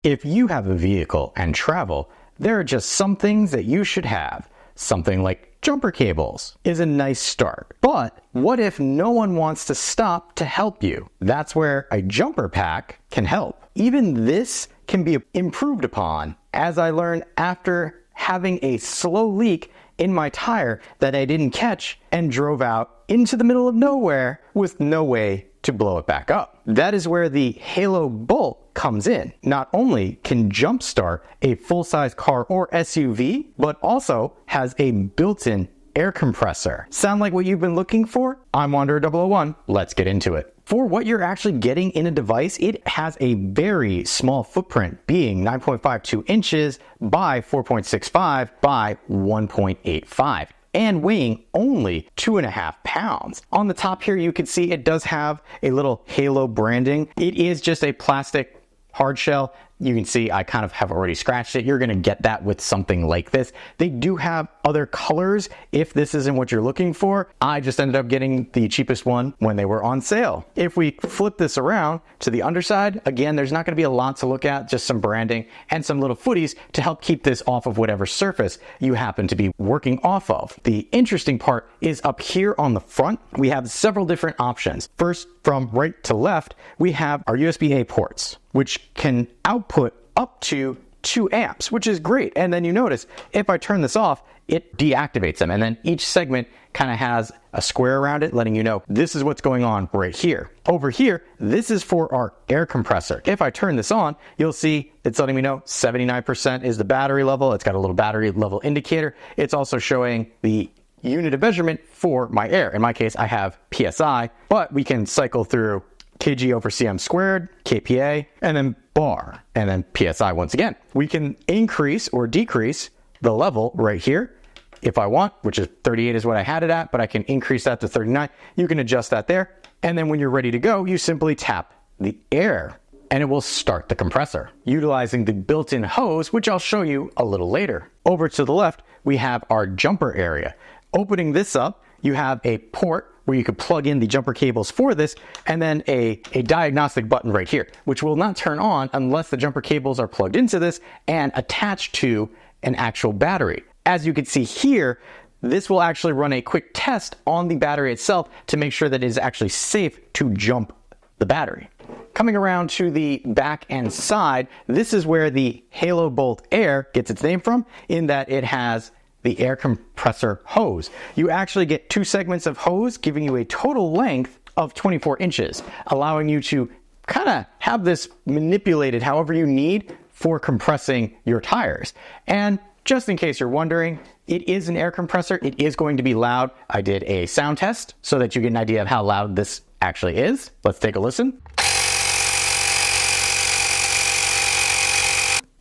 If you have a vehicle and travel, there are just some things that you should have. Something like jumper cables is a nice start. But what if no one wants to stop to help you? That's where a jumper pack can help. Even this can be improved upon, as I learned after having a slow leak in my tire that I didn't catch and drove out into the middle of nowhere with no way to blow it back up. That is where the Halo bolt comes in. Not only can jumpstart a full-size car or SUV, but also has a built-in air compressor. Sound like what you've been looking for? I'm Wanderer001. Let's get into it. For what you're actually getting in a device, it has a very small footprint, being 9.52 inches by 4.65 by 1.85. And weighing only 2.5 pounds. On the top here, you can see it does have a little Halo branding. It is just a plastic hard shell. You can see I kind of have already scratched it. You're gonna get that with something like this. They do have other colors if this isn't what you're looking for. I just ended up getting the cheapest one when they were on sale. If we flip this around to the underside, again, there's not gonna be a lot to look at, just some branding and some little footies to help keep this off of whatever surface you happen to be working off of. The interesting part is up here on the front, we have several different options. First, from right to left, we have our USB-A ports, which can output up to 2 amps, which is great. And then you notice if I turn this off, it deactivates them. And then each segment kind of has a square around it, letting you know this is what's going on right here. Over here, this is for our air compressor. If I turn this on, you'll see it's letting me know 79% is the battery level. It's got a little battery level indicator. It's also showing the unit of measurement for my air. In my case, I have PSI, but we can cycle through kg over cm squared, kPa, and then bar, and then PSI once again. We can increase or decrease the level right here if I want, which is 38 is what I had it at, but I can increase that to 39. You can adjust that there. And then when you're ready to go, you simply tap the air and it will start the compressor utilizing the built-in hose, which I'll show you a little later. Over to the left, we have our jumper area. Opening this up, you have a port where you could plug in the jumper cables for this, and then a diagnostic button right here, which will not turn on unless the jumper cables are plugged into this and attached to an actual battery. As you can see here, this will actually run a quick test on the battery itself to make sure that it is actually safe to jump the battery. Coming around to the back and side, this is where the Halo Bolt Air gets its name from, in that it has the air compressor hose. You actually get 2 segments of hose, giving you a total length of 24 inches, allowing you to kind of have this manipulated however you need for compressing your tires. And just in case you're wondering, it is an air compressor. It is going to be loud. I did a sound test so that you get an idea of how loud this actually is. Let's take a listen.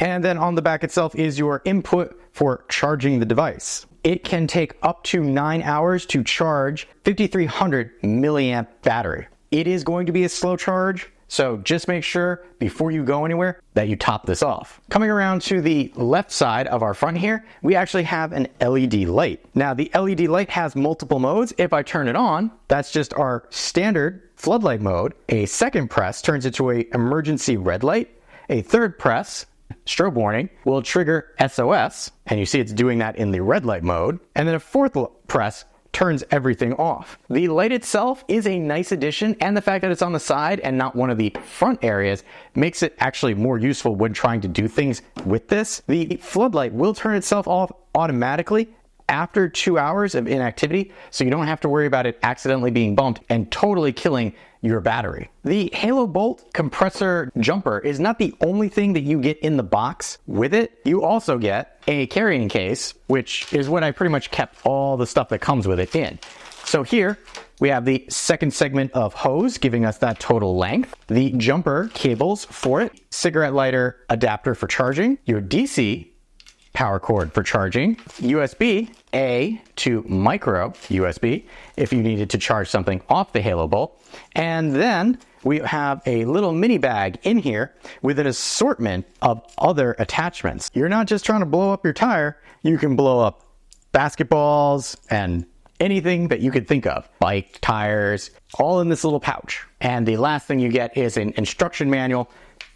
And then on the back itself is your input for charging the device. It can take up to 9 hours to charge 5,300 milliamp battery. It is going to be a slow charge, so just make sure before you go anywhere that you top this off. Coming around to the left side of our front here, we actually have an LED light. Now the LED light has multiple modes. If I turn it on, that's just our standard floodlight mode. A second press turns it to an emergency red light. A third press, strobe warning, will trigger SOS, and you see it's doing that in the red light mode. And then a fourth press turns everything off. The light itself is a nice addition, and the fact that it's on the side and not one of the front areas makes it actually more useful when trying to do things with this. The floodlight will turn itself off automatically after 2 hours of inactivity, so you don't have to worry about it accidentally being bumped and totally killing your battery. The Halo Bolt compressor jumper is not the only thing that you get in the box with it. You also get a carrying case, which is what I pretty much kept all the stuff that comes with it in. So here we have the second segment of hose, giving us that total length, the jumper cables for it, cigarette lighter adapter for charging, your DC power cord for charging, USB-A to micro USB if you needed to charge something off the Halo Bolt. And then we have a little mini bag in here with an assortment of other attachments. You're not just trying to blow up your tire, you can blow up basketballs and anything that you could think of, bike tires, all in this little pouch. And the last thing you get is an instruction manual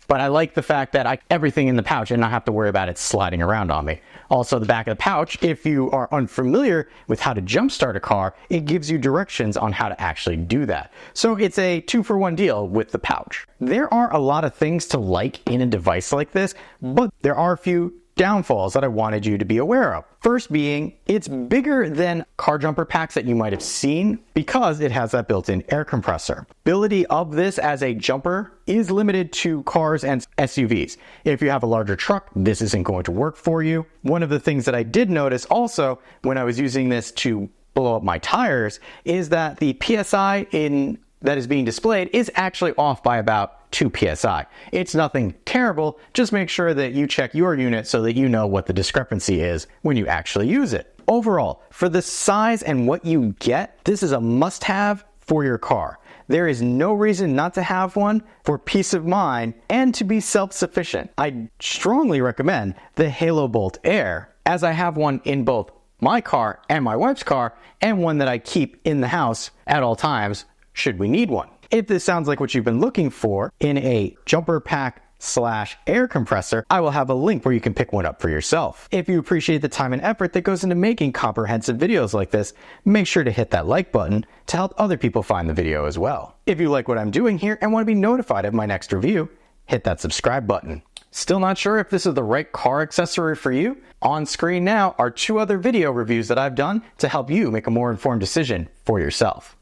but I like the fact that everything in the pouch and not have to worry about it sliding around on me. Also, the back of the pouch, if you are unfamiliar with how to jumpstart a car, it gives you directions on how to actually do that. So it's a 2-for-1 deal with the pouch. There are a lot of things to like in a device like this, but there are a few downfalls that I wanted you to be aware of. First being, it's bigger than car jumper packs that you might have seen because it has that built-in air compressor. Ability of this as a jumper is limited to cars and SUVs. If you have a larger truck, this isn't going to work for you. One of the things that I did notice also when I was using this to blow up my tires is that the PSI that is being displayed is actually off by about 2 psi. It's nothing terrible, just make sure that you check your unit so that you know what the discrepancy is when you actually use it. Overall, for the size and what you get, this is a must-have for your car. There is no reason not to have one for peace of mind and to be self-sufficient. I strongly recommend the Halo Bolt Air, as I have one in both my car and my wife's car, and one that I keep in the house at all times should we need one. If this sounds like what you've been looking for in a jumper pack / air compressor, I will have a link where you can pick one up for yourself. If you appreciate the time and effort that goes into making comprehensive videos like this, make sure to hit that like button to help other people find the video as well. If you like what I'm doing here and want to be notified of my next review, hit that subscribe button. Still not sure if this is the right car accessory for you? On screen now are 2 other video reviews that I've done to help you make a more informed decision for yourself.